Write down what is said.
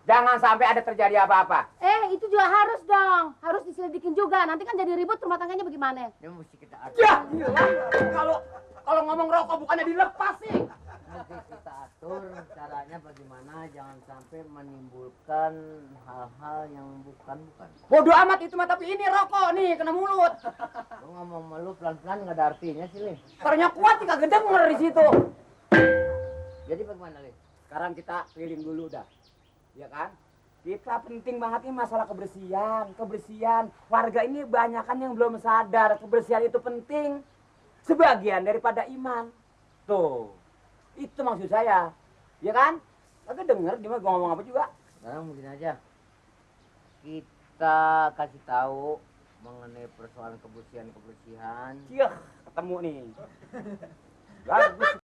Jangan sampai ada terjadi apa-apa. Itu juga harus dong. Harus diselidikin juga. Nanti kan jadi ribut rumah tangganya bagaimana? Ya mesti kita atur. Ya, kalau ngomong rokok bukannya dilepas sih. Mesti kita atur caranya bagaimana, jangan sampai menimbulkan hal-hal yang bukan. Bodoh amat itu mah, tapi ini rokok nih kena mulut. Lu ngomong melu pelan-pelan nggak ada artinya sih, Lin. Suaranya kuat nih kagak denger di situ. Jadi bagaimana, Lin? Sekarang kita keliling dulu dah. Ya kan? Kita penting banget ini masalah kebersihan. Warga ini banyakan yang belum sadar kebersihan itu penting. Sebagian daripada iman. Tuh. Itu maksud saya. Ya kan? Kagak denger dia mah gua ngomong apa juga. Sekarang mungkin aja kita kasih tahu mengenai persoalan kebersihan. Iya, ketemu nih. Bagus